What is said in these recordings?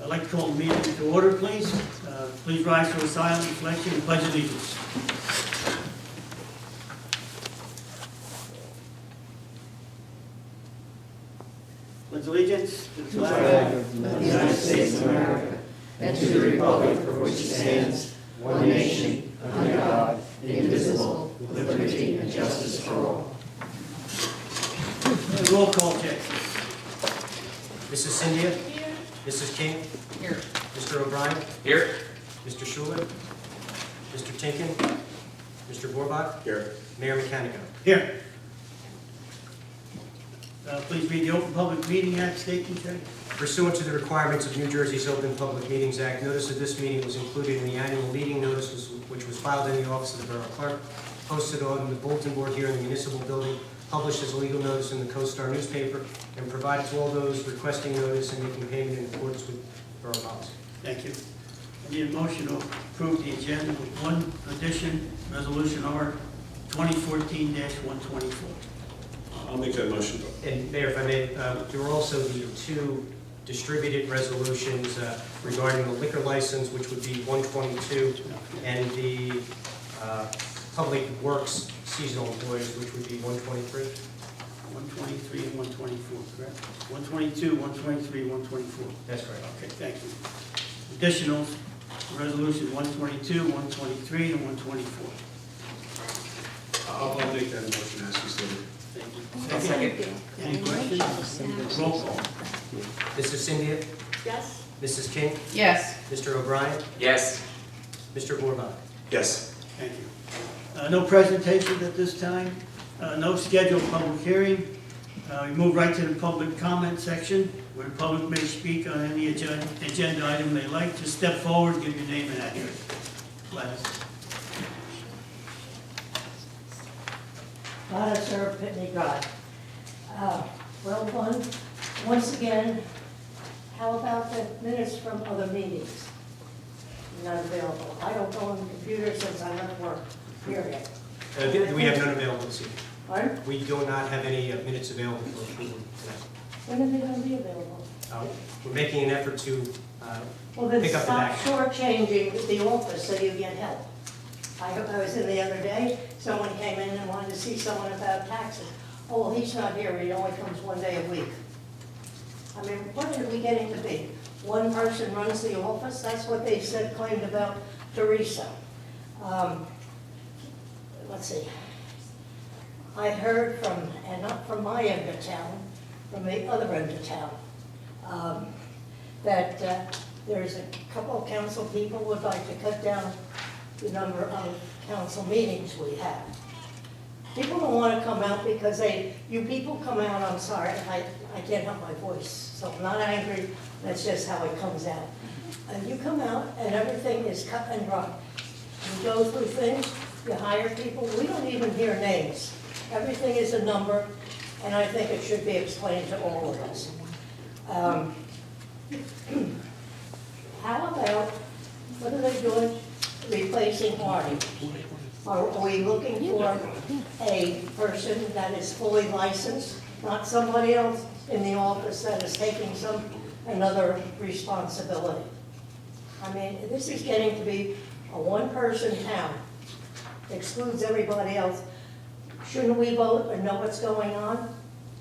I'd like to call the meeting to order, please. Please rise for a silent reflection and pledge allegiance. Pledge allegiance to the flag of the United States of America and to the republic for which it stands, one nation, under God, indivisible, with liberty and justice for all. And roll call check. Mrs. Cynthia? Here. Mrs. King? Here. Mr. O'Brien? Here. Mr. Schuler? Mr. Tinkin? Mr. Borbach? Here. Mayor Mechanico? Here. Please read the Open Public Meeting Act statement, Jay. Pursuant to the requirements of New Jersey's Open Public Meetings Act, notice of this meeting was included in the annual meeting notice, which was filed in the office of the Borough Clerk, posted on the bulletin board here in the municipal building, published as a legal notice in the Co-Star newspaper, and provided to all those requesting notice and making payment in accordance with borough policy. Thank you. I need a motion to approve the agenda with one addition, Resolution R 2014-124. I'll make that motion. And Mayor, if I may, there are also the two distributed resolutions regarding the liquor license, which would be 122, and the Public Works seasonal employees, which would be 123. 123 and 124, correct? 122, 123, 124. That's correct. Okay, thank you. Additionals, Resolution 122, 123, and 124. I'll make that motion as you stated. Thank you. Any questions? Roll call. Mrs. Cynthia? Yes. Mrs. King? Yes. Mr. O'Brien? Yes. Mr. Borbach? Yes. Thank you. No presentations at this time. No scheduled public hearing. We move right to the public comment section, where the public may speak on any agenda item they like. Just step forward, give your name and address. Gladys. Sir, Pitney Drive. Well, once again, how about the minutes from other meetings? Not available. I don't go on the computer since I left work, period. We have none available this evening. Pardon? We do not have any minutes available for approval tonight. When are they going to be available? We're making an effort to Well, then pick up the stop back. shortchanging the office so you get help. I was in the other day, someone came in and wanted to see someone about taxes. Oh, well, he's not here, he only comes one day a week. I mean, what are we getting to be? One person runs the office, that's what they said, claimed about Teresa. Let's see. I heard from, and not from my end of town, from the other end of town, that there's a couple of council people would like to cut down the number of council meetings we have. People don't want to come out because you people come out, I'm sorry, I can't help my voice, so I'm not angry, that's just how it comes out. And you come out and everything is cut and dry. You go through things, you hire people, we don't even hear names. Everything is a number, and I think it should be explained to all of us. How about, what are they doing? Replacing Artie. Are we looking for a person that is fully licensed, not somebody else in the office that is taking another responsibility? I mean, this is getting to be a one-person town. Excludes everybody else. Shouldn't we vote and know what's going on?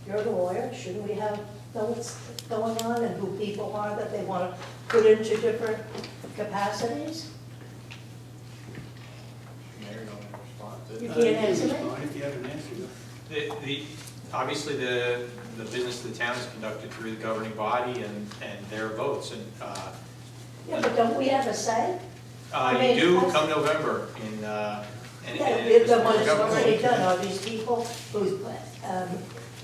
You're the lawyer. Shouldn't we know what's going on and who people are that they want to put into different capacities? Mayor, you want me to respond to You that? can't answer If you have an answer. Obviously, the business of the town is conducted through the governing body and their votes. And Yeah, but don't we have a say? you do come November The one that's already done, are these people who's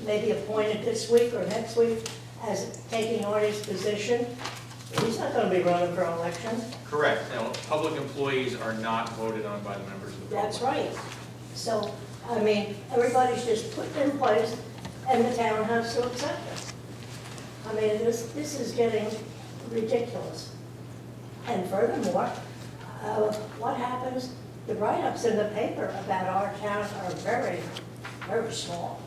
maybe appointed this week or next week as taking Artie's position? He's not going to be running for election. Correct. Now, public employees are not voted on by the members of the public. That's right. So, I mean, everybody's just put in place and the town has to accept it. I mean, this is getting ridiculous. And furthermore, what happens, the write-ups in the paper about our town are very, very small.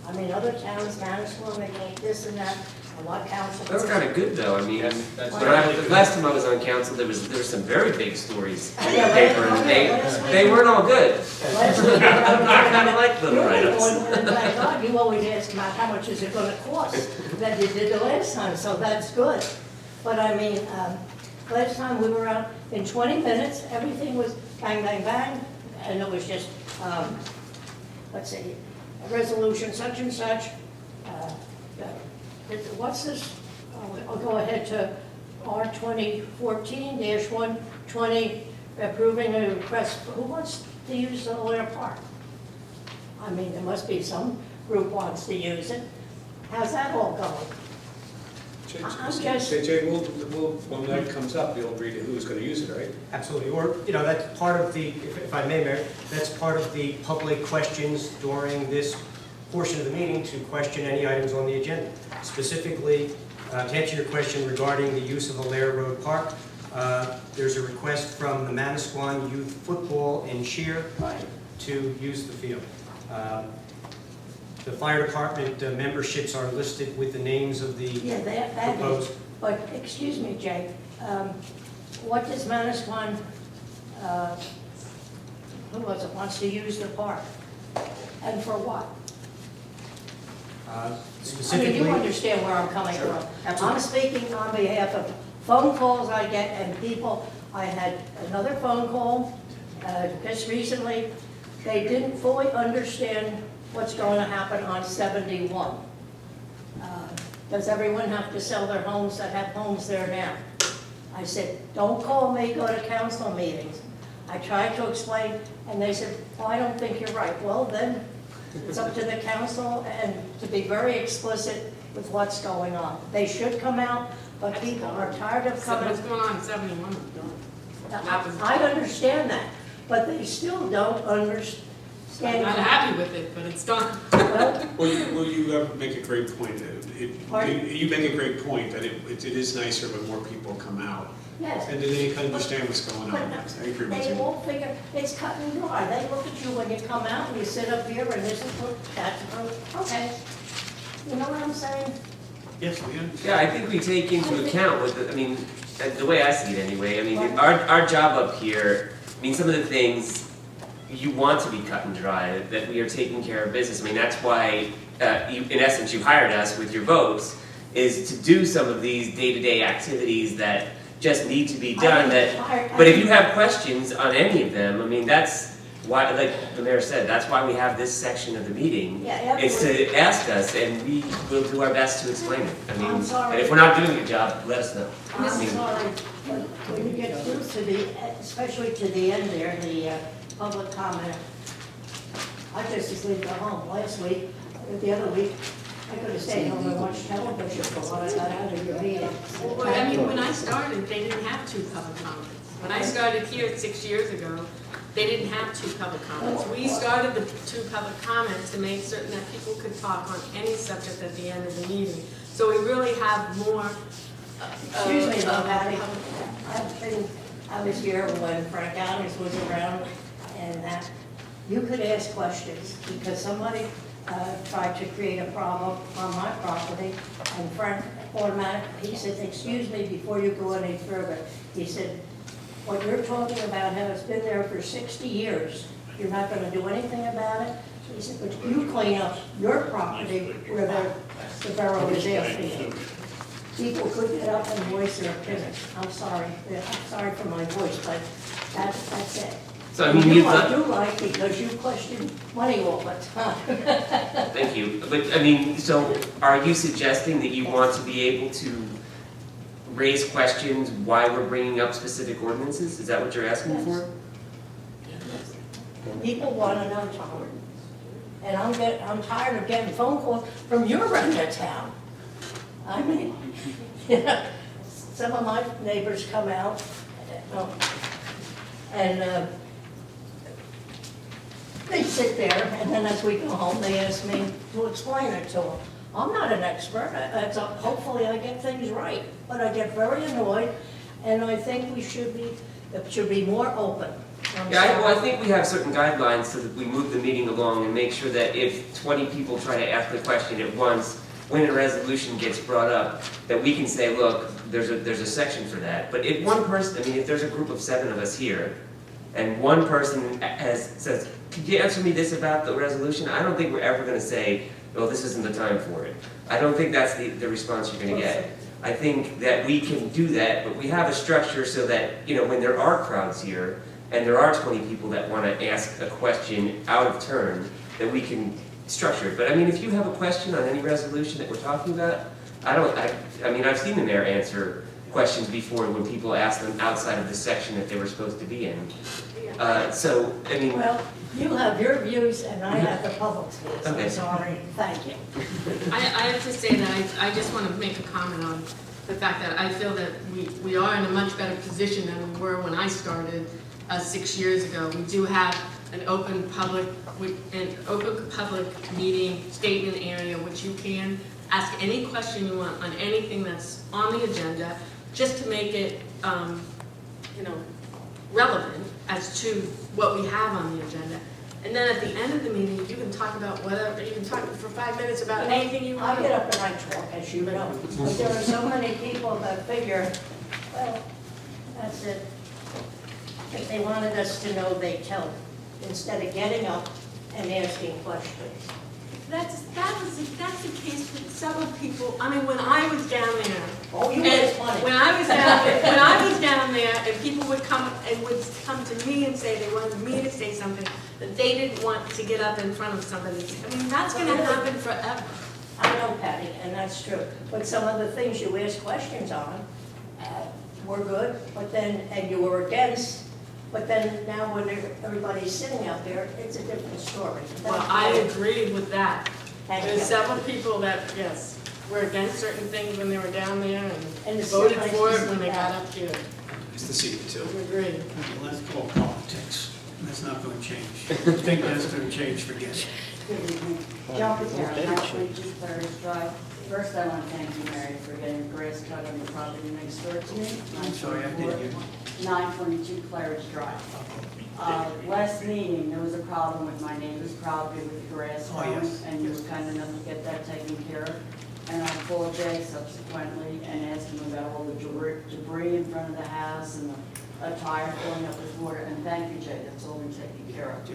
I mean, other towns, Manasquan, they take this and that, I want council. That's kind of good, though. I mean, That's the last time I was on council, there were some very big stories in the Yeah, paper, last and week- they weren't all good. Last week, I kind of like little you're the write-ups. one, and thank God, you always ask about how much is it gonna cost, that you did the last time, so that's good. But I mean, last time we were out, in 20 minutes, everything was bang, bang, bang, and it was just, let's see, a resolution such and such. What's this? I'll go ahead to R 2014-120, approving a request, who wants to use the Lair Park? I mean, there must be some group wants to use it. How's that all going? I'm just- Jay, when that comes up, you'll agree to who's going to use it, right? Absolutely, or, that's part of the, if I may, Mayor, that's part of the public questions during this portion of the meeting to question any items on the agenda. Specifically, to answer your question regarding the use of the Lair Road Park, there's a request from the Manasquan Youth Football and Cheer to use the field. The fire department memberships are listed with the names of the Yeah, that is, proposed. but excuse me, Jay, what does Manasquan, who was it, wants to use the park? And for what? I mean, Specifically. you understand where I'm coming Sure, from. absolutely. I'm speaking on behalf of phone calls I get and people. I had another phone call just recently. They didn't fully understand what's going to happen on 71. Does everyone have to sell their homes that have homes there now? I said, don't call me, go to council meetings. I tried to explain, and they said, well, I don't think you're right. Well, then, it's up to the council and to be very explicit with what's going on. They should come out, but people are tired of So coming. what's going on in 71? I understand that, but they still don't I'm understand. not happy with it, but it's done. Well, Well, you make a great point. Pardon? You make a great point that it is nicer when more people come out. yes. And then they can understand what's going on. I agree with They you. won't figure, it's cut and dry. They look at you when you come out and you sit up here and this is what, that's what, okay. You know what I'm saying? Yes, we understand. Yeah, I think we take into account what the way I see it anyway, our job up here, some of the things you want to be cut and dry, that we are taking care of business. That's why, in essence, you hired us with your votes, is to do some of these day-to-day activities that just need to be done. But if you have questions on any of them, that's why, like the mayor said, that's why we have this section of the meeting. Yeah, It's to ask us, and we will do our best to explain it. I'm sorry. And if we're not doing a good job, let us know. I'm sorry, but when you get through to the, especially to the end there, the public comment, I just as leave go home. Last week, the other week, I could have stayed home and watched television for what I got out of your meeting. Well, when I started, they didn't have 2 public comments. When I started here 6 years ago, they didn't have 2 public comments. We started the 2 public comments to make certain that people could talk on any subject at the end of the meeting. So we really have more. Excuse me, though, Patty. I was here when Frank Adams was around, and that, you could ask questions, because somebody tried to create a problem on my property, and Frank automatically, he said, excuse me, before you go any further, he said, what you're talking about has been there for 60 years. You're not gonna do anything about it? He said, but you clean up your property where the borough is after you. People could get up and voice their opinion. I'm sorry for my voice, but that's it. So I you've do done, like, because you question money all the time. thank you, but so are you suggesting that you want to be able to raise questions why we're bringing up specific ordinances? Is that what you're asking for? People want to know, Tom. And I'm tired of getting phone calls from your end of town. I mean, some of my neighbors come out, and they sit there, and then as we go home, they ask me to explain it to them. I'm not an expert, hopefully I get things right, but I get very annoyed, and I think it should be more open. Yeah, I think we have certain guidelines so that we move the meeting along and make sure that if 20 people try to ask the question at once, when a resolution gets brought up, that we can say, look, there's a section for that. But if one person, I mean, if there's a group of 7 of us here, and one person says, could you answer me this about the resolution? I don't think we're ever gonna say, well, this isn't the time for it. I don't think that's the response you're gonna get. I think that we can do that, but we have a structure so that, you know, when there are crowds here, and there are 20 people that wanna ask a question out of turn, that we can structure it. But I mean, if you have a question on any resolution that we're talking about, I mean, I've seen the mayor answer questions before when people asked them outside of the section that they were supposed to be in. So, I mean. Well, you have your views and I have the public's views. Okay. I'm sorry, thank you. I have to say that I just want to make a comment on the fact that I feel that we are in a much better position than we were when I started 6 years ago. We do have an open public meeting statement area which you can ask any question you want on anything that's on the agenda, just to make it, you know, relevant as to what we have on the agenda. And then at the end of the meeting, you can talk about whatever, you can talk for 5 minutes about anything you want. I get up and I talk, as you know, but there are so many people that figure, well, that's it. If they wanted us to know, they'd tell, instead of getting up and asking questions. That's the case with several people. I mean, when I was down there, Oh, you and was funny. when I was down there, and people would come to me and say they wanted me to say something that they didn't want to get up in front of somebody. I mean, that's going to happen forever. I know, Patty, and that's true. But some of the things you asked questions on were good, but then, and you were against, but then now when everybody's sitting out there, it's a different story. Well, I agree with that. Thank There's you. several people that, yes, were against certain things when they were down there And and it's voted so nice for to it see when they that. got up here. Nice to see you too. I agree. Let's call politics. That's not going to change. I think that's going to change, forget it. Good evening. Joan Patera, 922 Claridge Drive. First, I want to thank you, Mary, for getting the grass cut on the property next door to me. I'm sorry, I didn't hear. 922 Claridge Drive. Last meeting, there was a problem with my neighbor's property with the grass Oh, growing, yes. and you were kind enough to get that taken care of. And I called Jay subsequently and asked him about all the debris in front of the house and a tire filling up with water. And thank you, Jay, that's all been taken care of.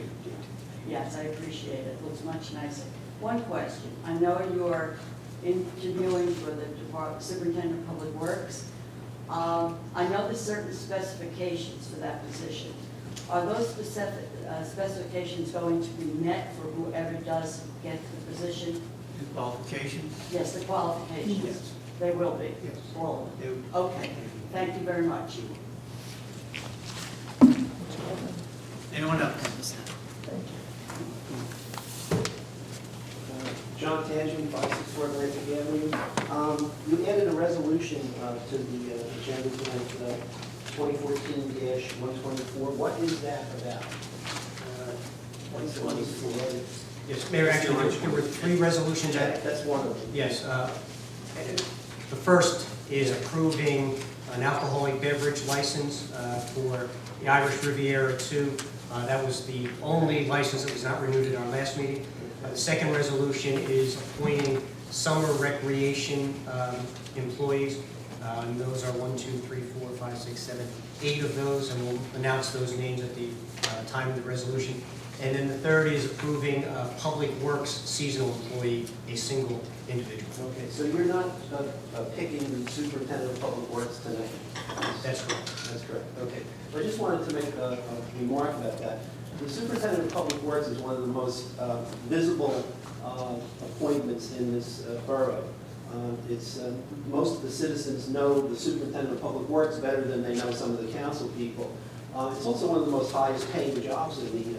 Yes, I appreciate it. It looks much nicer. One question. I know you're interviewing for the Superintendent of Public Works. I know there's certain specifications for that position. Are those specific specifications going to be met for whoever does get the position? The qualifications? Yes, the qualifications. Yes. They will be, Yes. all of them. They- Okay, thank you very much. Anyone else? John Tangent, 564 Atlantic Avenue. You added a resolution to the agenda tonight, 2014-124. What is that about? What's the one you added? Yes, Mayor, actually, there were 3 resolutions that That's one of them. Yes, the first is approving an alcoholic beverage license for the Irish Riviera 2. That was the only license that was not renewed at our last meeting. The second resolution is appointing summer recreation employees. And those are 1, 2, 3, 4, 5, 6, 7, 8 of those, and we'll announce those names at the time of the resolution. And then the third is approving Public Works seasonal employee, a single individual. Okay, so you're not picking the Superintendent of Public Works tonight? That's correct. That's correct, okay. I just wanted to make a remark about that. The Superintendent of Public Works is one of the most visible appointments in this borough. Most of the citizens know the Superintendent of Public Works better than they know some of the council people. It's also one of the most highest paying jobs in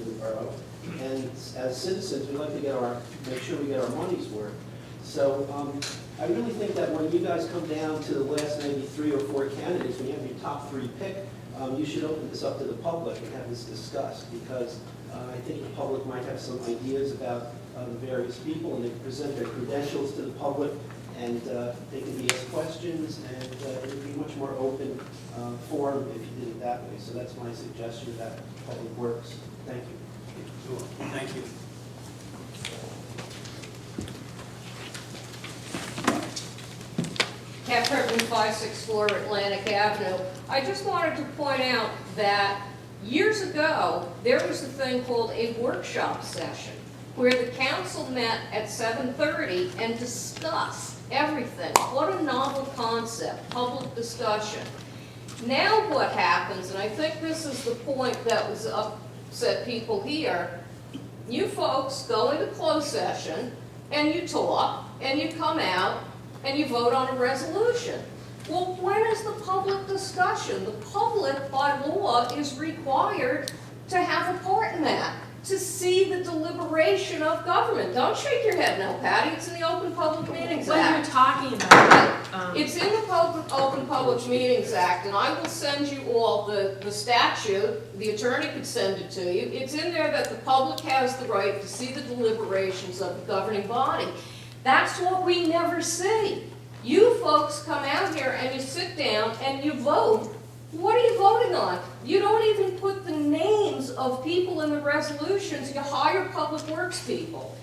the borough. And as citizens, we like to make sure we get our money's worth. So I really think that when you guys come down to the last maybe 3 or 4 candidates, when you have your top 3 pick, you should open this up to the public and have this discussed, because I think the public might have some ideas about the various people, and they can present their credentials to the public, and they can be asked questions, and it would be much more open forum if you did it that way. So that's my suggestion about Public Works. Thank you. Sure. Thank you. 564 Atlantic Avenue. I just wanted to point out that years ago, there was a thing called a workshop session where the council met at 7:30 and discussed everything. What a novel concept, public discussion. Now what happens, and I think this is the point that was upset people here, you folks go into closed session and you talk and you come out and you vote on a resolution. Well, when is the public discussion? The public, by law, is required to have a part in that, to see the deliberation of government. Don't shake your head no, Patty, it's in the Open Public Meetings When you're Act. talking about, It's in the Open Public Meetings Act, and I will send you all the statute, the attorney could send it to you. It's in there that the public has the right to see the deliberations of the governing body. That's what we never see. You folks come out here and you sit down and you vote. What are you voting on? You don't even put the names of people in the resolutions. You hire public works people.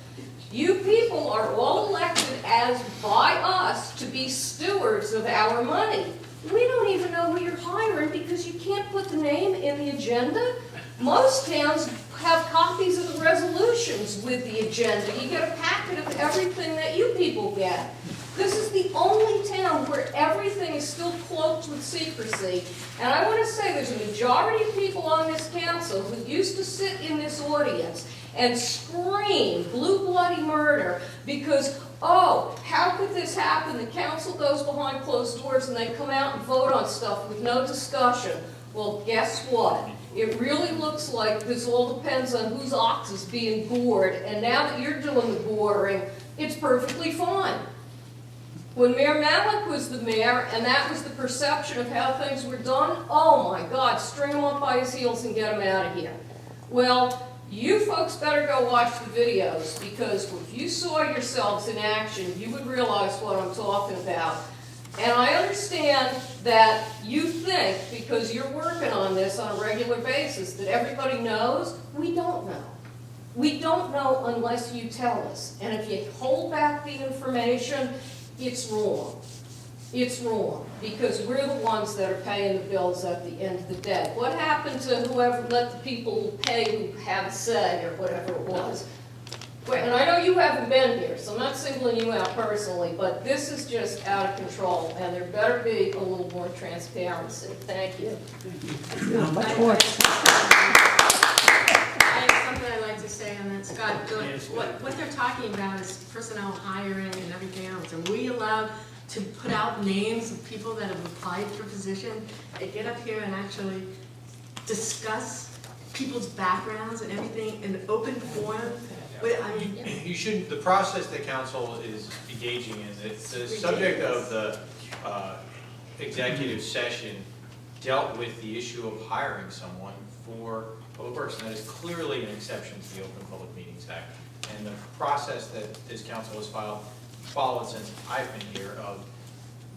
You people are all elected as by us to be stewards of our money. We don't even know who you're hiring because you can't put the name in the agenda. Most towns have copies of the resolutions with the agenda. You get a packet of everything that you people get. This is the only town where everything is still cloaked with secrecy. And I want to say there's a majority of people on this council who used to sit in this audience and scream blue bloody murder because, oh, how could this happen? The council goes behind closed doors and they come out and vote on stuff with no discussion. Well, guess what? It really looks like this all depends on whose ox is being gored. And now that you're doing the goring, it's perfectly fine. When Mayor Malik was the mayor, and that was the perception of how things were done, oh my God, string him up by his heels and get him out of here. Well, you folks better go watch the videos, because if you saw yourselves in action, you would realize what I'm talking about. And I understand that you think, because you're working on this on a regular basis, that everybody knows. We don't know. We don't know unless you tell us. And if you hold back the information, it's wrong. It's wrong, because we're the ones that are paying the bills at the end of the day. What happened to whoever let the people pay who have a say, or whatever it was? And I know you haven't been here, so I'm not singling you out personally, but this is just out of control, and there better be a little more transparency. Thank you. I have something I'd like to say on that, Scott. What they're talking about is personnel hiring and everything else. Are we allowed to put out names of people that have applied for position and get up here and actually discuss people's backgrounds and everything in an open forum? I mean, You shouldn't, the process that council is engaging in, the subject of the executive session dealt with the issue of hiring someone for Public Works, and that is clearly an exception to the Open Public Meetings Act. And the process that this council has followed since I've been here of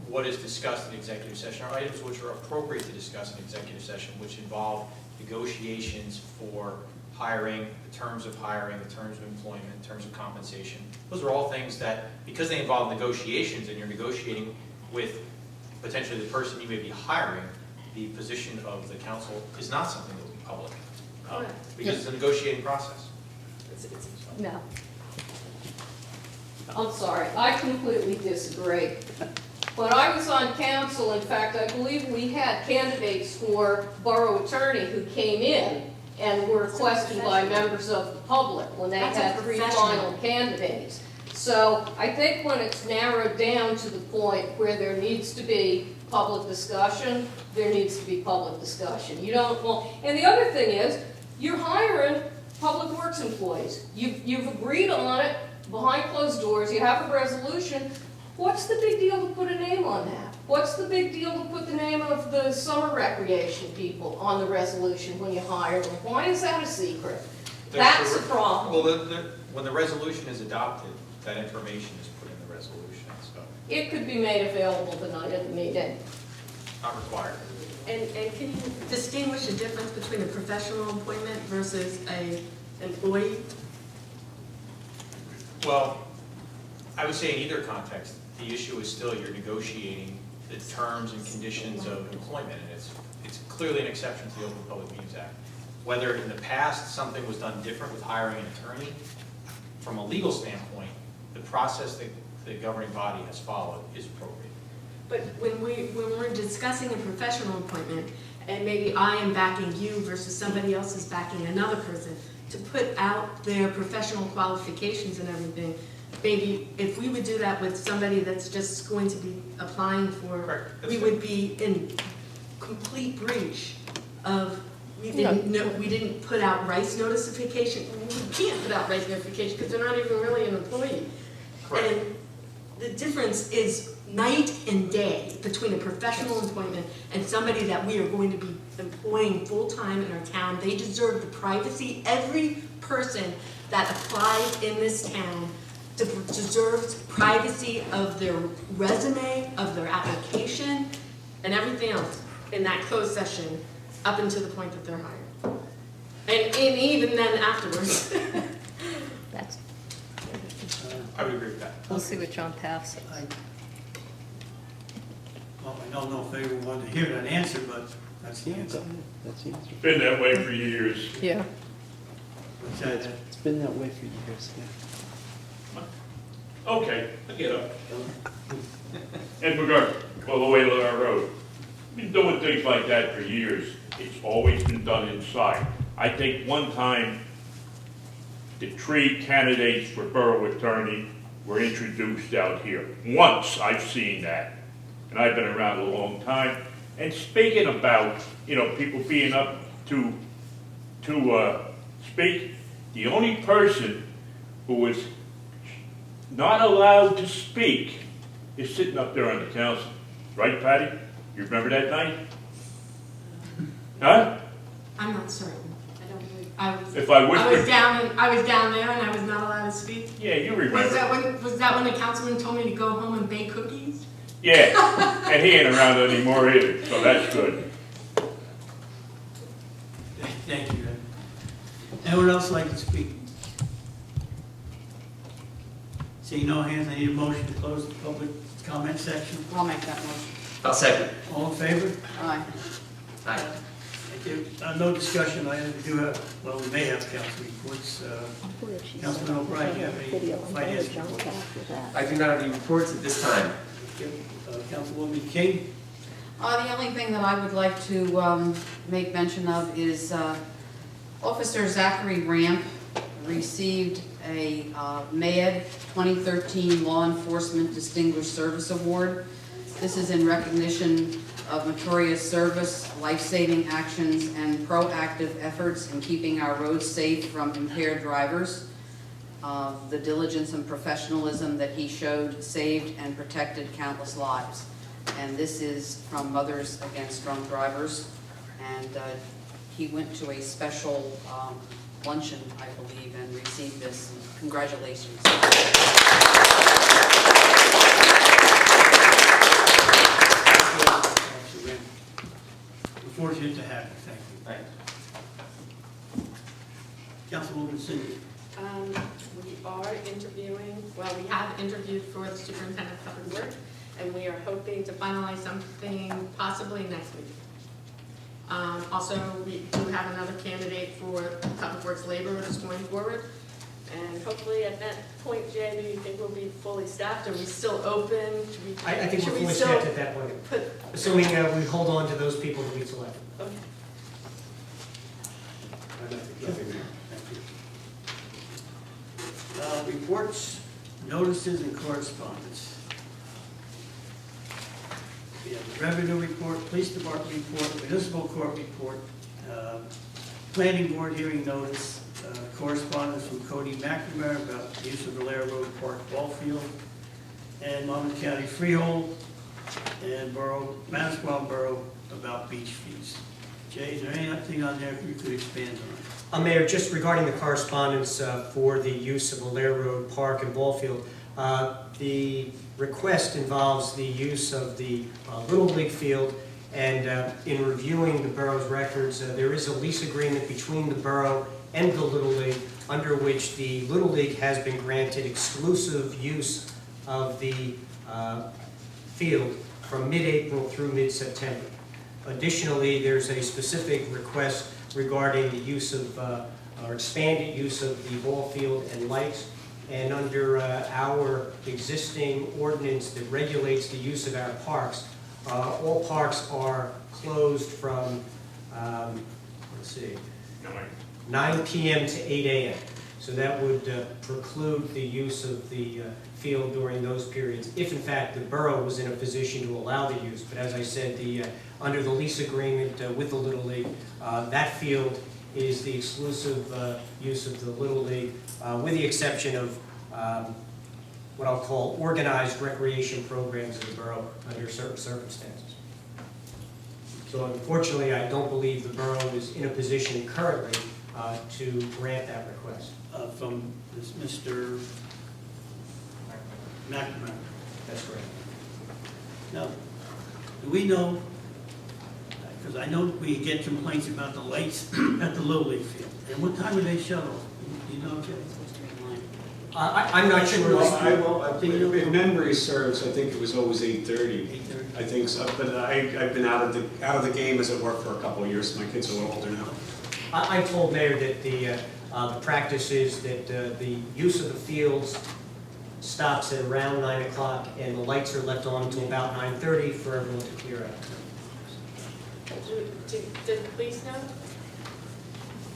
what is discussed in executive session are items which are appropriate to discuss in executive session, which involve negotiations for hiring, the terms of hiring, the terms of employment, terms of compensation. Those are all things that, because they involve negotiations and you're negotiating with potentially the person you may be hiring, the position of the council is not something that will be public. Because it's a negotiating process. No. I'm sorry, I completely disagree. When I was on council, in fact, I believe we had candidates for borough attorney who came in and were questioned by members of the public when they had three final candidates. So I think when it's narrowed down to the point where there needs to be public discussion, there needs to be public discussion. You don't want, and the other thing is, you're hiring public works employees. You've agreed on it behind closed doors, you have a resolution. What's the big deal to put a name on that? What's the big deal to put the name of the summer recreation people on the resolution when you hire them? Why is that a secret? That's a problem. Well, when the resolution is adopted, that information is put in the resolution, so It could be made available the night of the meeting. not required. and can you distinguish the difference between a professional appointment versus an employee? Well, I would say in either context, the issue is still you're negotiating the terms and conditions of employment, and it's clearly an exception to the Open Public Meetings Act. Whether in the past something was done different with hiring an attorney, from a legal standpoint, the process that the governing body has followed is appropriate. But when we're discussing a professional appointment, and maybe I am backing you versus somebody else is backing another person, to put out their professional qualifications and everything, maybe if we would do that with somebody that's just going to be applying for, Correct. That's we fair. would be in complete breach of, we didn't put out rights notification. We can't put out rights notification because they're not even really an employee. Correct. And the difference is night and day between a professional appointment and somebody that we are going to be employing full-time in our town. They deserve the privacy. Every person that applies in this town deserves privacy of their resume, of their application, and everything else in that closed session up until the point that they're hired. And even then afterwards. That's, I would agree with that. we'll see what John Paff says. Well, I don't know if anyone wanted to hear that answer, but that's the answer. That's the answer. It's been that way for years. Yeah. What's that? It's been that way for years, yeah. Okay, I get up. And we're going all the way to our road. Been doing things like that for years. It's always been done inside. I think one time the 3 candidates for borough attorney were introduced out here. Once I've seen that, and I've been around a long time. And speaking about, people being up to speak, the only person who was not allowed to speak is sitting up there on the council. Right, Patty? You remember that night? Huh? I'm not certain. I don't believe, I was. If I whispered- I was down there and I was not allowed to speak. Yeah, you remember. Was that when the councilman told me to go home and bake cookies? Yeah, and he ain't around anymore either, so that's good. Thank you. Anyone else like to speak? Seeing no hands, I need a motion to close the public comment section. I'll make that motion. I'll second. All in favor? Aye. Aye. Thank you. No discussion, we do have, well, we may have council reports. Councilman O'Brien, do you have any finance reports? I do not have any reports at this time. Councilwoman King? The only thing that I would like to make mention of is Officer Zachary Ramp received a MAD 2013 Law Enforcement Distinguished Service Award. This is in recognition of meritorious service, life-saving actions, and proactive efforts in keeping our roads safe from impaired drivers. The diligence and professionalism that he showed saved and protected countless lives. And this is from Mothers Against Drunk Drivers. And he went to a special luncheon, I believe, and received this. Congratulations. We're fortunate to have you, thank you. Councilwoman Cindy? We are interviewing, well, we have interviewed for the superintendent of public works, and we are hoping to finalize something possibly next week. Also, we do have another candidate for public works labor that's going forward. And hopefully at that point, Jay, do you think we'll be fully staffed? Are we still open? I think we're should we fully still staffed at that point, put- assuming we hold on to those people that we select. Okay. Reports, notices, and correspondence. We have the revenue report, police department report, municipal court report, planning board hearing notice, correspondence from Cody McNamara about the use of the Lair Road Park ball field, and Monmouth County Freehold, and Manasquan Borough about beach fees. Jay, is there anything on there you could expand on? Mayor, just regarding the correspondence for the use of the Lair Road Park and ball field, the request involves the use of the Little League field, and in reviewing the borough's records, there is a lease agreement between the borough and the Little League, under which the Little League has been granted exclusive use of the field from mid-April through mid-September. Additionally, there's a specific request regarding the use of, or expanded use of the ball field and lights. And under our existing ordinance that regulates the use of our parks, all parks are closed from, let's see, 9 p.m. to 8 a.m. So that would preclude the use of the field during those periods, if in fact the borough was in a position to allow the use. But as I said, under the lease agreement with the Little League, that field is the exclusive use of the Little League, with the exception of what I'll call organized recreation programs in the borough under certain circumstances. So unfortunately, I don't believe the borough is in a position currently to grant that request. From this Mr. McNamara. That's correct. Now, do we know, because I know we get complaints about the lights at the Little League field, and what time do they shut off? Do you know, Jay? I'm not sure. If memory serves, I think it was always 8:30. 8:30? I think so, but I've been out of the game as it were for a couple of years. My kids are a little older now. I told Mayor that the practice is that the use of the fields stops at around 9 o'clock and the lights are left on until about 9:30 for everyone to clear out. Did the police know?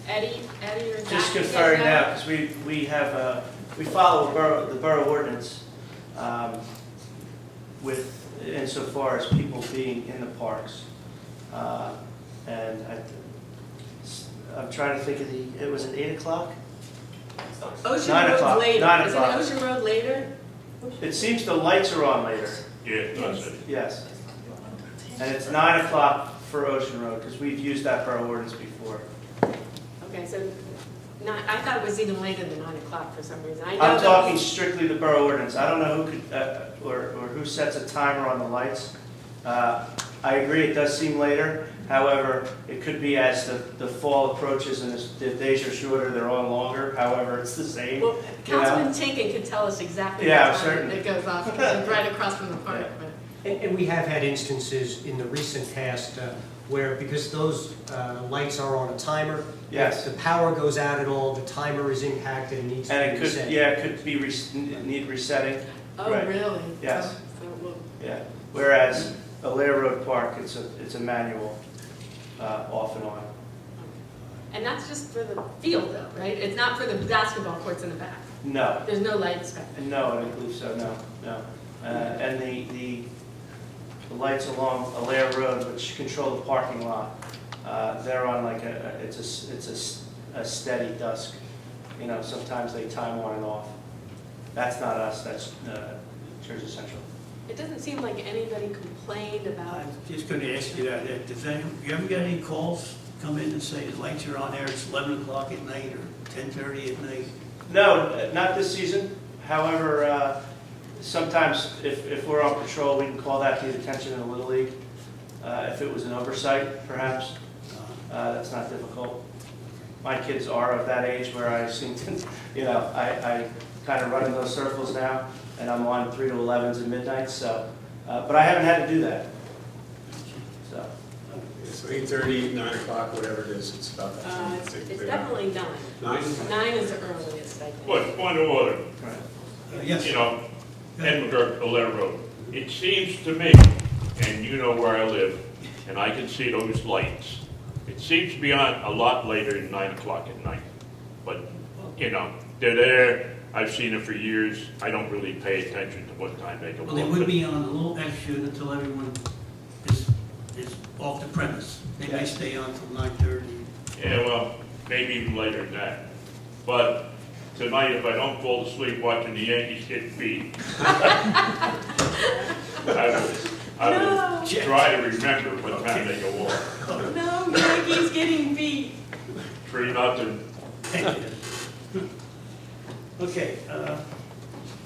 Eddie or Jack? Just confirming now, because we have, we follow the borough ordinance with, insofar as people being in the parks. And I'm trying to think of it was at 8 o'clock? Ocean 9 Road o'clock, later. 9 Isn't o'clock. Ocean Road later? It seems the lights are on later, Yeah, that's it. yes. And it's 9 o'clock for Ocean Road, because we've used that borough ordinance before. Okay, so I thought it was even later than 9 o'clock for some reason. I know I'm that talking strictly the borough ordinance. I don't know who could, or who sets a timer on the lights. I agree, it does seem later. However, it could be as the fall approaches and the days are shorter, they're on longer. However, it's the same. Well, you know? Councilman Tinkin could tell us exactly Yeah, what time certain. it goes off, because it's right across from the park. Yeah. But And we have had instances in the recent past where, because those lights are on a timer, Yes. if the power goes out at all, the timer is impacted and needs to And be it could, reset. yeah, it could be, need resetting. Oh, Right. really? Yes. So we'll- Yeah. Whereas Alair Road Park, it's a manual, off and on. And that's just for the field though, right? It's not for the basketball courts in the back? No. There's no lights back there? No, I don't believe so, no. And the lights along Alair Road, which control the parking lot, they're on like it's a steady dusk. You know, sometimes they time on and off. That's not us, that's Jersey Central. It doesn't seem like anybody complained about, I'm just going to ask you that. You ever get any calls come in and say the lights are on there, it's 11 o'clock at night or 10:30 at night? No, not this season. However, sometimes if we're on patrol, we can call that to the attention of the Little League. If it was an oversight, perhaps, that's not difficult. My kids are of that age where I seem to, you know, I kind of run in those circles now, and I'm on 3 to 11s and midnights, so, but I haven't had to do that. So, So 8:30, 9 o'clock, whatever it is, it's about that time. it's definitely 9. 9? 9 is the earliest, I think. But point of order, right. Yes. you know, Ed McGurk, Alair Road. It seems to me, and you know where I live, and I can see those lights. It seems to be on a lot later than 9 o'clock at night. But, you know, they're there. I've seen it for years. I don't really pay attention to what time they go Well, they off. would be on a little extra until everyone is off the premise. They may stay on till 9:30. Yeah, well, maybe even later than that. But tonight, if I don't fall asleep watching the Yankees get beat, I will try to remember what time they go off. No, Yankees getting beat. 3-0. Okay,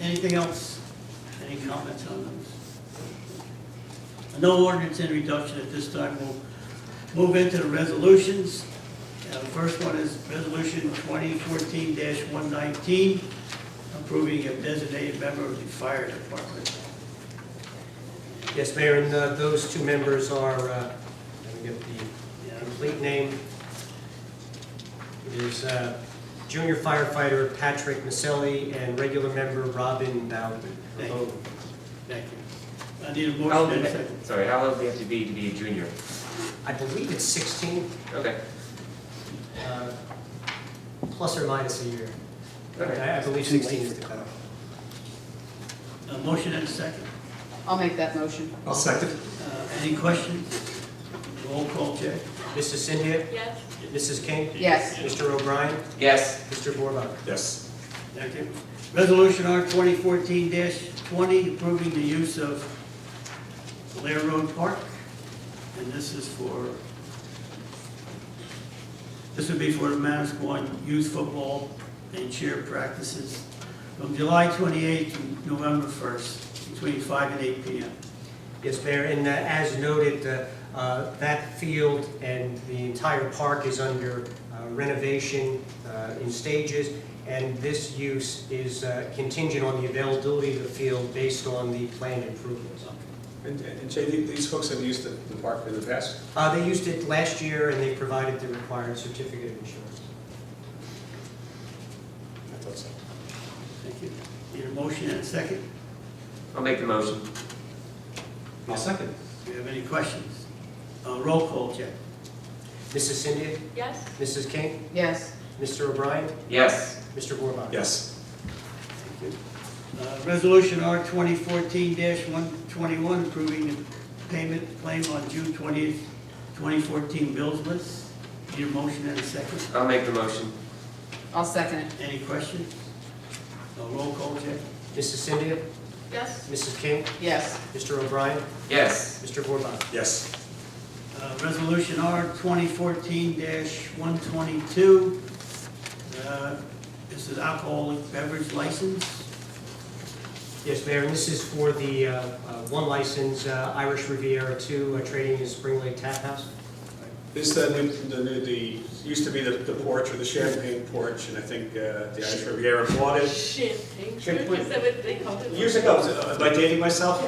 anything else? Any comments on those? No ordinance introduction at this time. We'll move into the resolutions. The first one is Resolution 2014-119, approving a designated member of the fire department. Yes, Mayor, and those two members are, let me get the complete name. It is junior firefighter Patrick Maselli and regular member Robin Bowden. Thank you. Thank you. I need a How old motion do and a they- second. Sorry, how old do you have to be a junior? I believe it's 16, Okay. plus or minus a year. Okay. I believe 16 is the cutoff. A motion and a second. I'll make that motion. I'll second. Any questions? Roll call, Jay. Mrs. Cynthia? Yes. Mrs. King? Yes. Mr. O'Brien? Yes. Mr. Borbach? Yes. Thank you. Resolution R 2014-20, approving the use of Blair Road Park. And this would be for the Manasquan youth football and cheer practices from July 28th to November 1st, between 5 and 8 p.m. Yes, Mayor, and as noted, that field and the entire park is under renovation in stages, and this use is contingent on the availability of the field based on the planned improvements. And Jay, these folks have used the park in the past? They used it last year, and they provided the required certificate of insurance. I thought so. Thank you. Need a motion and a second? I'll make the motion. I'll second. Do you have any questions? Roll call, Jay. Mrs. Cynthia? Yes. Mrs. King? Yes. Mr. O'Brien? Yes. Mr. Borbach? Yes. Resolution R 2014-121, approving the payment claim on June 20th, 2014 bills list. Need a motion and a second? I'll make the motion. I'll second it. Any questions? Roll call, Jay. Mrs. Cynthia? Yes. Mrs. King? Yes. Mr. O'Brien? Yes. Mr. Borbach? Yes. Resolution R 2014-122. This is alcoholic beverage license. Yes, Mayor, and this is for the one license, Irish Riviera 2, trading in Spring Lake Tap House. This used to be the porch or the champagne porch, and I think the Irish Riviera bought it. Champagne. Champagne. Is that what they called it? Years ago, am I dating myself?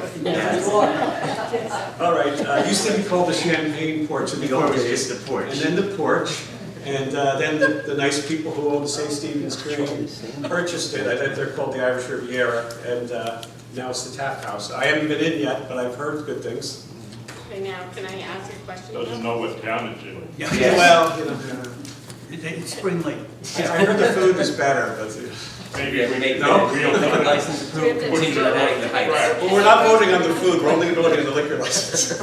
All right, used to be called the champagne porch in the old Before it was days. just the porch. And then the porch, and then the nice people who own the St. Stephen's Green purchased it. I think they're called the Irish Riviera, and now it's the Tap House. I haven't been in yet, but I've heard good things. Okay, now, can I ask a question? Doesn't know what town it's in. Yeah. Yes. Well, It's Spring Lake. I heard the food is better, but. Maybe we make No. the real liquor license approved, contingent on having the heights. Well, we're not voting on the food, we're only voting on the liquor license.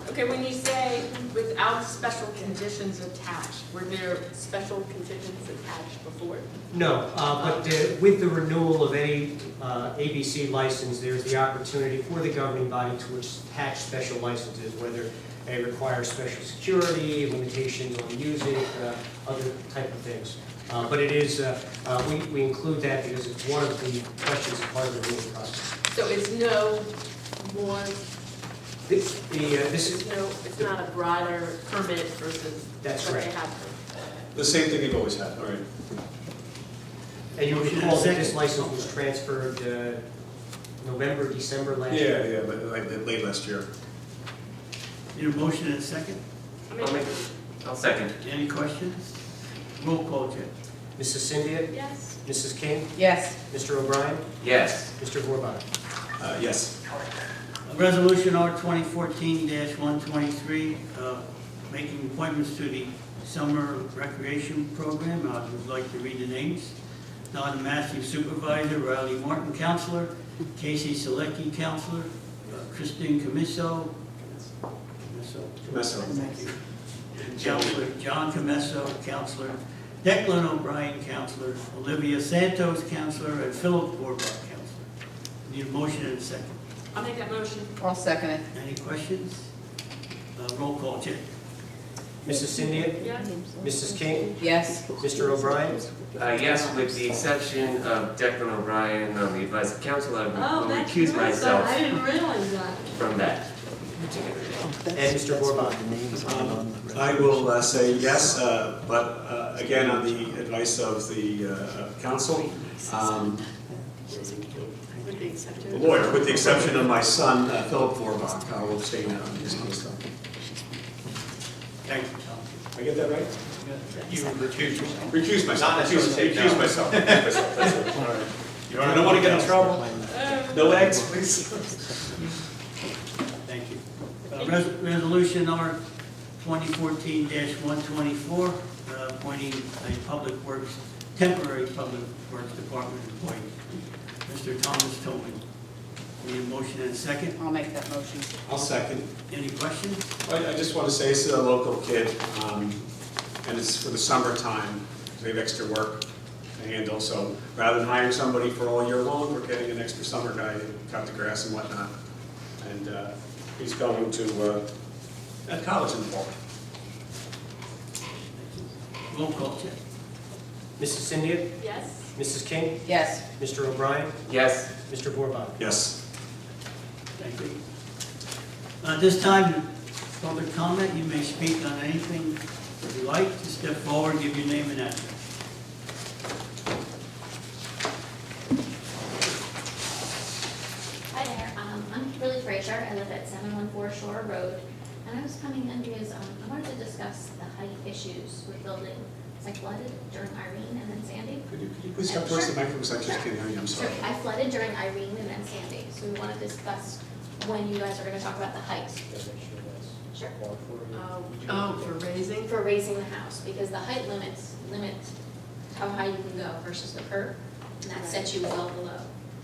Okay, when you say without special conditions attached, were there special conditions attached before? No, but with the renewal of any ABC license, there's the opportunity for the governing body to attach special licenses, whether they require special security, limitations on music, other type of things. But it is, we include that because it's one of the questions as part of the renewal process. So it's no more, This is, it's not a broader permit versus That's what they right. have. The same thing you've always had, all right. and you recall that this license was transferred November, December last year. Yeah, but like late last year. Need a motion and a second? I'll second. Any questions? Roll call, Jay. Mrs. Cynthia? Yes. Mrs. King? Yes. Mr. O'Brien? Yes. Mr. Borbach? Yes. Resolution R 2014-123, making appointments to the summer recreation program. I would like to read the names. Donna Matthews, Supervisor; Riley Martin, Counselor; Casey Selecki, Counselor; Christine Camiso. Comesso. Thank you. Counselor John Comesso, Counselor; Declan O'Brien, Counselor; Olivia Santos, Counselor; and Philip Borbach, Counselor. Need a motion and a second. I'll make that motion. I'll second it. Any questions? Roll call, Jay. Mrs. Cynthia? Yes. Mrs. King? Yes. Mr. O'Brien? Yes, with the exception of Declan O'Brien on the advice of council, I Oh, will that's recuse good. myself I didn't realize that. from that. And Mr. Borbach? I will say yes, but again, on the advice of the council, With the exception. The lawyer, with the exception of my son, Philip Vorbach, I will abstain on his case. Thank you, Tom. I get that right? You recuse yourself. Recuse myself. Not necessarily say no. Recuse myself. Recuse myself. That's it. All right. You don't want to get in trouble? No eggs, please. Thank you. Resolution number 2014-124, appointing a Public Works, temporary Public Works Department employee. Mr. Thomas Tobin. Need a motion and a second? I'll make that motion. I'll second. Any questions? I just want to say this is a local kid, and it's for the summertime. They have extra work to handle, so rather than hiring somebody for all year long, we're getting an extra summer guy to cut the grass and whatnot. And he's going to college in the fall. Roll call, check. Mrs. Cynthia? Yes. Mrs. King? Yes. Mr. O'Brien? Yes. Mr. Vorbach? Yes. Thank you. At this time, public comment, you may speak on anything if you like. Just step forward, give your name and address. Hi there, I'm Kimberly Frazier, I live at 714 Shore Road, and I was coming in because I wanted to discuss the height issues with buildings. I flooded during Irene and then Sandy. Could you please come towards the microphone, because I just can't hear you, I'm sorry. Sure, I flooded during Irene and then Sandy, so we want to discuss when you guys are going to talk about the height. Sure. For raising? For raising the house, because the height limit how high you can go versus the curb, and that sets you well below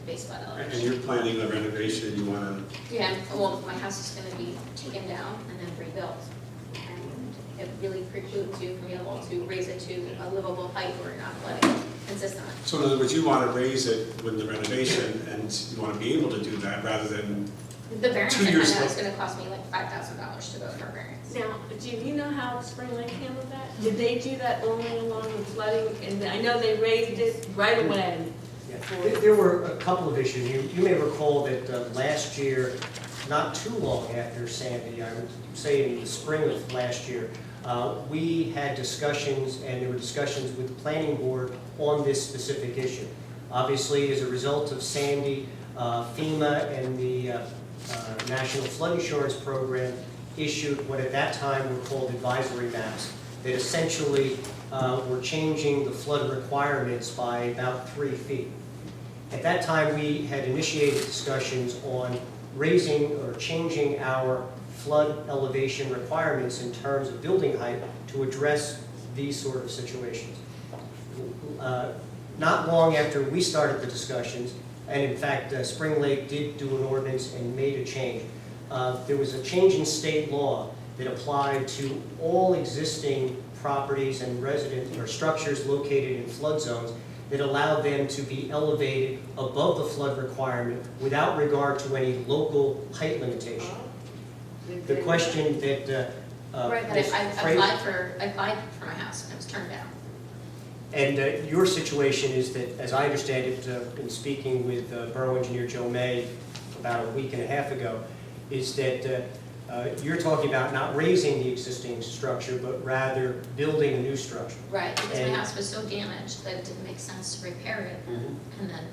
base flood elevation. And you're planning a renovation, you want to... Yeah, well, my house is gonna be taken down and then rebuilt. And it really precludes you from being able to raise it to a livable height where you're not flooding consistently. So in other words, you want to raise it with the renovation, and you want to be able to do that rather than... The variance 2 I found years out is later. gonna cost me like $5,000 to go for a variance. Now, do you know how Spring Lake handled that? Did they do that only along with flooding? And I know they raised it right away. Yeah. There were a couple of issues. You may recall that last year, not too long after Sandy, I would say in the spring of last year, we had discussions, and there were discussions with the planning board on this specific issue. Obviously, as a result of Sandy, FEMA and the National Flood Insurance Program issued what at that time were called advisory maps that essentially were changing the flood requirements by about 3 feet. At that time, we had initiated discussions on raising or changing our flood elevation requirements in terms of building height to address these sort of situations. Not long after we started the discussions, and in fact, Spring Lake did do an ordinance and made a change. There was a change in state law that applied to all existing properties and residents or structures located in flood zones that allowed them to be elevated above the flood requirement without regard to any local height limitation. The question that Right, but Ms. I Fraser- applied for my house and it was turned down. And your situation is that, as I understand it, in speaking with Borough Engineer Joe May about a week and a half ago, is that you're talking about not raising the existing structure, but rather building a new structure. Right, because my And- house was so damaged that it didn't make sense to repair it, and then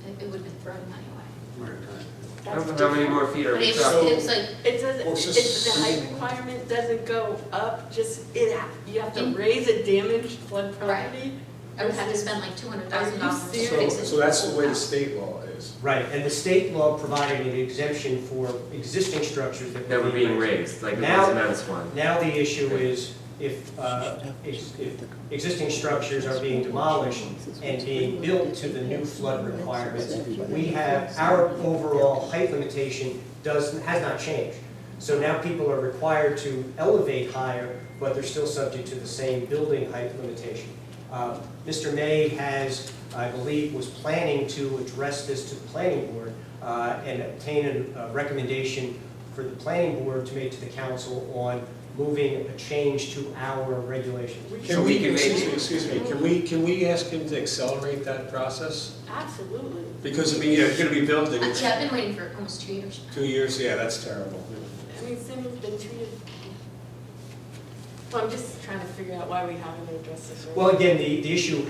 it would have been throwing money away. I don't know how many more feet are But we it was, talking. it was like, It doesn't, Well, it's, the height requirement doesn't go up, just, you have to raise a damaged flood property. I would have to spend like $200,000 to serious? fix it. So that's the way the state law is. Right, and the state law provided an exemption for existing structures That were being raised, like the Now- West one. Now the issue is if existing structures are being demolished and being built to the new flood requirements, we have, our overall height limitation has not changed. So now people are required to elevate higher, but they're still subject to the same building height limitation. Mr. May has, I believe, was planning to address this to the planning board and obtain a recommendation for the planning board to make to the council on moving a change to our regulations. Can we, excuse me, can we ask him to accelerate that process? Absolutely. Because, I mean, you're gonna be building it Yeah, I've been waiting for almost 2 years. 2 years, yeah, that's terrible. I mean, Cindy's been treated. Well, I'm just trying to figure out why we haven't addressed this. Well, again, the issue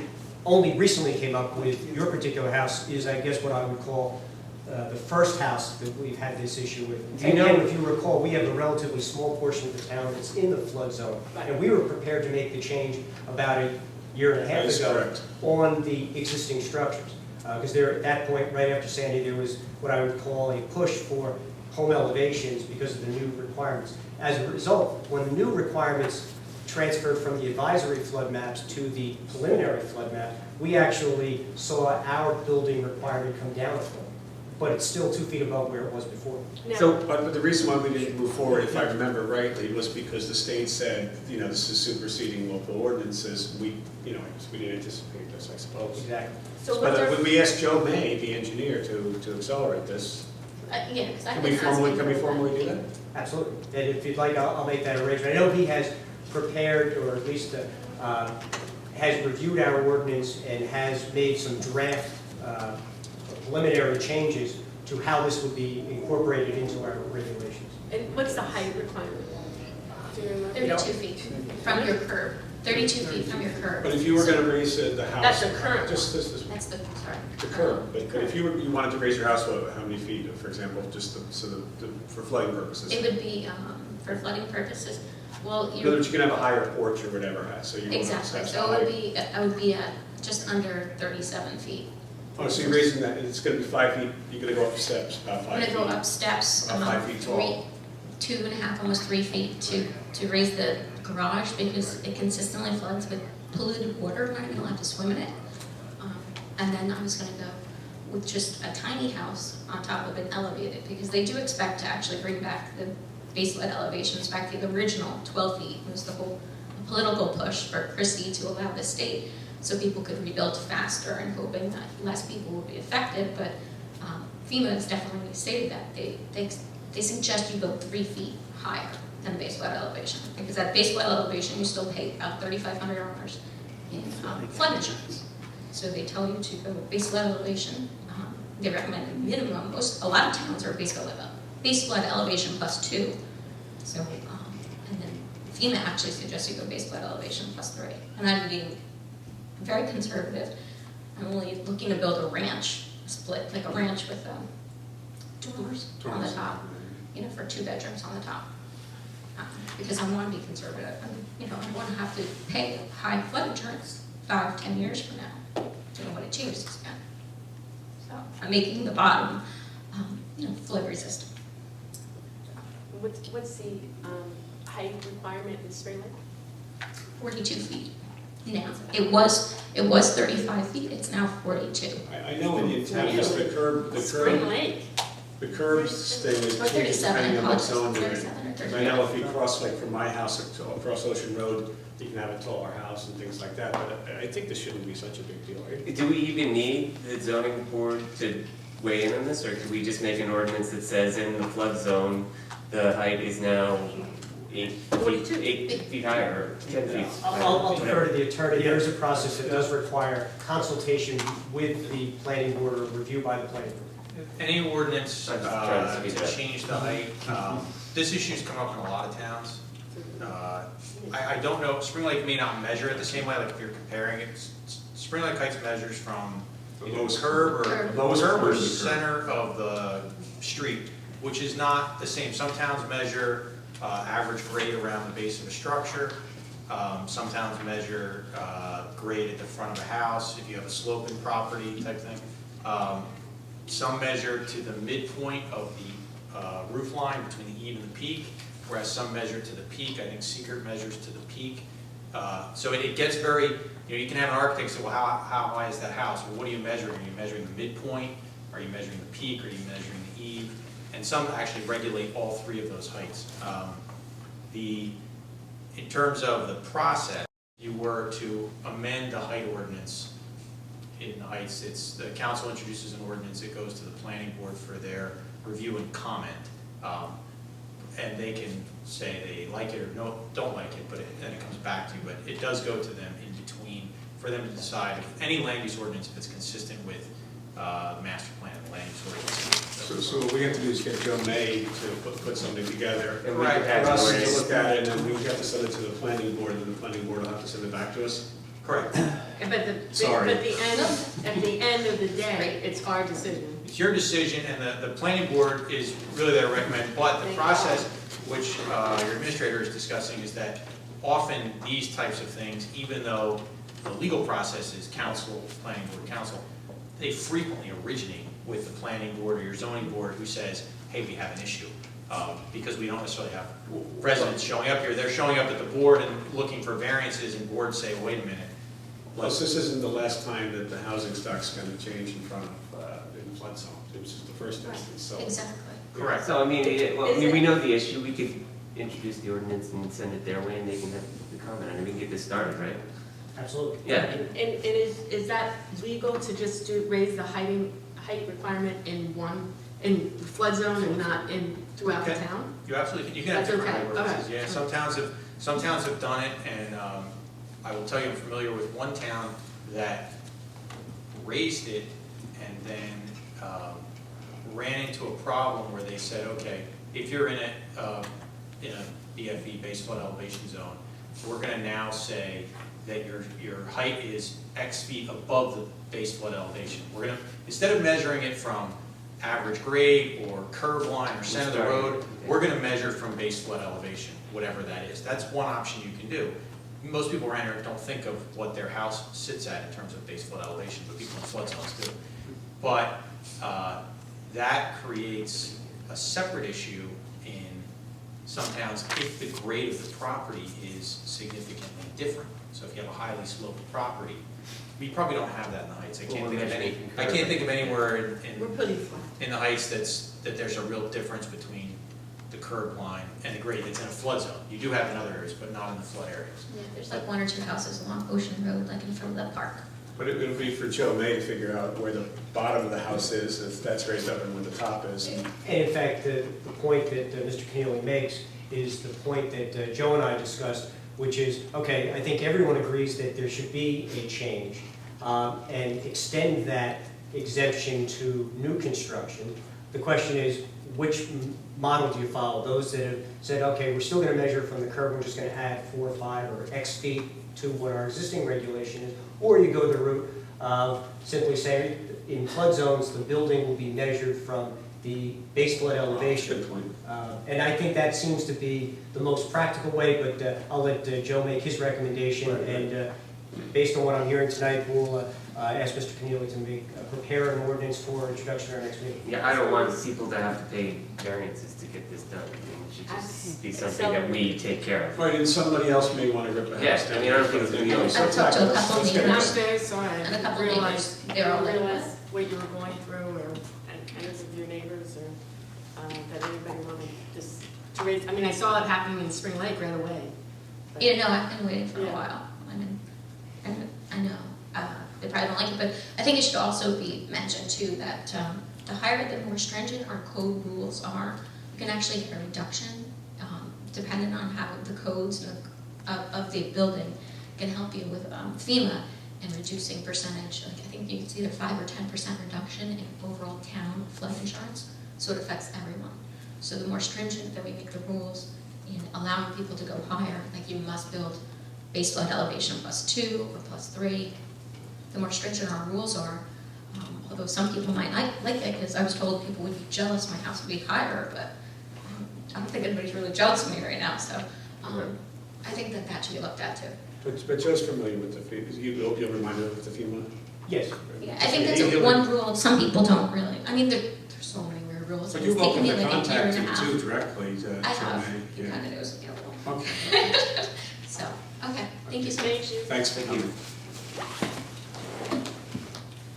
only recently came up with your particular house is, I guess, what I would call the first house that we've had this issue with. Do you And know- again, if you recall, we have a relatively small portion of the town that's in the flood zone. And we were prepared to make the change about a year and a half That is ago correct. on the existing structures. Because there, at that point, right after Sandy, there was what I would call a push for home elevations because of the new requirements. As a result, when the new requirements transferred from the advisory flood maps to the preliminary flood map, we actually saw our building requirement come down a foot. But it's still 2 feet above where it was before. So, But the reason why we didn't move forward, if I remember rightly, was because the state said, this is superseding local ordinances. We didn't anticipate this, I suppose. Exactly. So what's But our, when we asked Joe May, the engineer, to accelerate this, Yeah, because I've can we been asking. formally do that? Absolutely. And if you'd like, I'll make that arrangement. I know he has prepared, or at least has reviewed our ordinance and has made some draft preliminary changes to how this would be incorporated into our regulations. and what's the height requirement? Do you remember? 32 feet from your curb, 32 feet from your curb. But if you were gonna raise the house. That's the current Just this, That's the, sorry. the curb, but if you wanted to raise your house, how many feet, for example, just for flooding purposes? It would be, for flooding purposes, well, In you other words, you can have a higher porch or whatever, so you want exactly, steps so higher. I would be at just under 37 feet. Oh, so you're raising that, it's gonna be 5 feet, you're gonna go up the steps, about 5 I'm feet. gonna go up steps, About 5 feet tall. 2.5, almost 3 feet to raise the garage because it consistently floods with polluted water. We're not even allowed to swim in it. And then I was gonna go with just a tiny house on top of it elevated because they do expect to actually bring back the base flood elevations back to the original 12 feet. It was the whole political push for Christie to allow the state so people could rebuild faster and hoping that less people would be affected. But FEMA has definitely stated that they suggest you go 3 feet higher than the base flood elevation because at base flood elevation you still pay about $3,500 in flood insurance. So they tell you to go base flood elevation. They recommend a minimum. A lot of towns are base flood elevation +2. So and then FEMA actually suggests you go base flood elevation +3. And I'm being very conservative. I'm only looking to build a ranch, split like a ranch with dormers on the top, for 2 bedrooms on the top. Because I want to be conservative. I don't want to have to pay high flood insurance 5-10 years from now. I don't know what it changes again. So I'm making the bottom, flood resistant. What's the height requirement in Spring Lake? 42 feet now. It was 35 feet. It's now 42. I know in town, just the Spring Lake. the curbs thing is Or 37, depending on what apologies. zone you're in. 37 or 38. I know if you cross, like from my house across Ocean Road, you can have a taller house and things like that, but I think this shouldn't be such a big deal, right? do we even need the zoning board to weigh in on this, or could we just make an ordinance that says in the flood zone, the height is now 8 feet higher, or 10 feet? I'll defer to the attorney. There is a process that does require consultation with the planning board or review by the planning board. Any ordinance I'm just trying to speed it to up. change the height, this issue's come up in a lot of towns. I don't know, Spring Lake may not measure it the same way, like if you're comparing it, Spring Lake Heights measures from either curb or center of the street, which is not the same. Some towns measure average grade around the base of a structure. Some towns measure grade at the front of a house, if you have a sloping property type thing. Some measure to the midpoint of the roof line between the eave and the peak, whereas some measure to the peak. I think Secret measures to the peak. So it gets very, you can have an architect say, well, how high is that house? Well, what are you measuring? Are you measuring the midpoint? Are you measuring the peak? Are you measuring the eave? And some actually regulate all 3 of those heights. In terms of the process, if you were to amend the height ordinance in the heights, the council introduces an ordinance, it goes to the planning board for their review and comment. And they can say they like it or don't like it, but then it comes back to you. But it does go to them in between for them to decide if any land use ordinance, if it's consistent with the master plan and land use ordinance. So what we have to do is get Joe May to put something together. And we Right. could have For us it to look at it, and then we have to send it to the planning board, and then the planning board will have to send it back to us. Correct. Sorry. At the end of the day, it's our decision. It's your decision, and the planning board is really there to recommend, but the process, which your administrator is discussing, is that often these types of things, even though the legal process is council, planning board, council, they frequently originate with the planning board or your zoning board who says, hey, we have an issue. Because we don't necessarily have residents showing up here. They're showing up at the board and looking for variances, and boards say, wait a minute. Plus, this isn't the last time that the housing stock's gonna change in front of, in flood zone. It was just the first instance, so. Exactly. Correct. So, I mean, we know the issue, we could introduce the ordinance and send it their way, and they can have the comment, and we can get this started, right? Absolutely. Yeah. And is that legal to just raise the height requirement in flood zone and not throughout the Okay. town? You absolutely can, you can have That's different okay. ordinances, Okay. yeah, some towns have done it, and I will tell you, I'm familiar with one town that raised it and then ran into a problem where they said, okay, if you're in a BFE, base flood elevation zone, we're gonna now say that your height is X feet above the base flood elevation. We're gonna, instead of measuring it from average grade or curb line or center of the road, we're gonna measure from base flood elevation, whatever that is. That's one option you can do. Most people around here don't think of what their house sits at in terms of base flood elevation, but people in flood zones do. But that creates a separate issue in some towns if the grade of the property is significantly different. So if you have a highly sloped property, we probably don't have that in the Heights. I can't think of anywhere We're pretty flat. in the Heights that there's a real difference between the curb line and the grade that's in a flood zone. You do have in other areas, but not in the flood areas. Yeah, there's like 1 or 2 houses along Ocean Road, like in front of the park. But it'll be for Joe May to figure out where the bottom of the house is, if that's raised up, and where the top is. And in fact, the point that Mr. Keneally makes is the point that Joe and I discussed, which is, okay, I think everyone agrees that there should be a change and extend that exemption to new construction. The question is, which model do you follow? Those that have said, okay, we're still going to measure from the curb, we're just going to add 4 or 5 or X feet to what our existing regulation is, or you go the route of simply saying, in flood zones, the building will be measured from the base flood elevation. Good point. And I think that seems to be the most practical way, but I'll let Joe make his recommendation, and based on what I'm hearing tonight, we'll ask Mr. Keneally to prepare an ordinance for introduction at our next meeting. Yeah, I don't want people to have to pay variances to get this done. I mean, it should just be something that we take care of. Right, and somebody else may want to rip a house Yes, down. I mean, I don't think it's gonna be only I've talked to a couple Let's get And I'm neighbors. very sorry, I And a didn't couple realize, neighbors, they're all like, realize what you were going through, or any of your neighbors, or that anybody wanted just to raise, I mean, I saw it happening in Spring Lake right away. But- You know, I've been waiting for a Yeah. while. I mean, I know, they probably don't like it, but I think it should also be mentioned too that the higher, the more stringent our code rules are, you can actually get a reduction depending on how the codes of the building can help you with FEMA and reducing percentage. Like I think it's either 5 or 10% reduction in overall town flood insurance, so it affects everyone. So the more stringent that we make the rules in allowing people to go higher, like you must build base flood elevation +2 or +3, the more stringent our rules are. Although some people might like it, because I was told people would be jealous my house would be higher, but I don't think anybody's really jealous of me right now, so I think that should be looked at too. But Joe's familiar with the FEMA, you'll remind her of the FEMA? Yes. Yeah, I think that's one rule some people don't really, I mean, there's so many weird rules. But It's you're taken welcome me to like a year contact and a him half. too directly, Joe I have, May. he Yeah. kind of knows me a little. Okay, So, okay, thank you so Thank much. you. thanks for coming.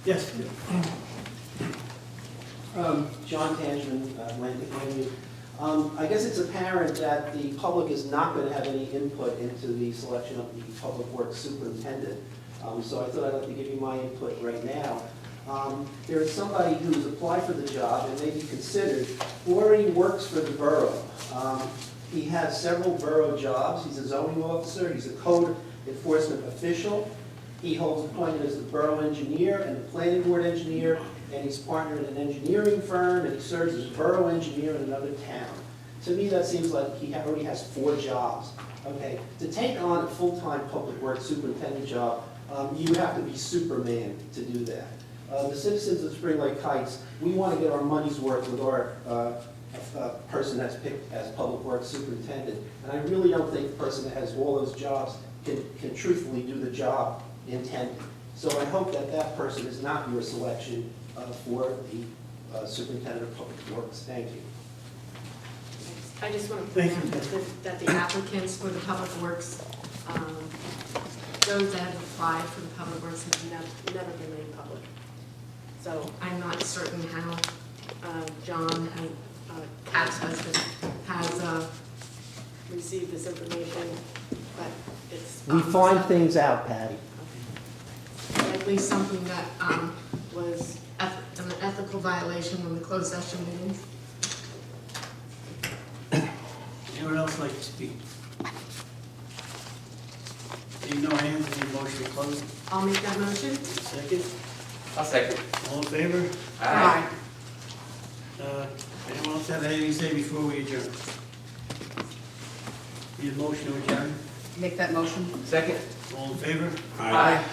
Yes. John Tangeman, Atlantic Avenue. I guess it's apparent that the public is not going to have any input into the selection of the Public Works Superintendent. So I thought I'd like to give you my input right now. There is somebody who's applied for the job and may be considered, who already works for the borough. He has several borough jobs. He's a zoning officer, he's a code enforcement official. He holds appointment as the borough engineer and the planning board engineer, and he's partnered in an engineering firm, and he serves as borough engineer in another town. To me, that seems like he already has 4 jobs. Okay, to take on a full-time public works superintendent job You have to be Superman to do that. The citizens of Spring Lake Heights, we want to get our money's worth with our person that's picked as Public Works Superintendent. And I really don't think the person that has all those jobs can truthfully do the job intended. So I hope that that person is not your selection for the Superintendent of Public Works. Thank you. I just want to Thank point you. out that the applicants for the Public Works, those that have applied for the Public Works have never been made public. So I'm not certain how John, Kat's husband, has received this information, but it's. We find things out, Patty. At least something that was an ethical violation when the closed session meetings. Anyone else like to speak? Seeing no hands, any motion to close? I'll make that motion. Second? I'll second. All in favor? Aye. Anyone else have anything to say before we adjourn? Need a motion to adjourn? Make that motion. Second. All in favor? Aye.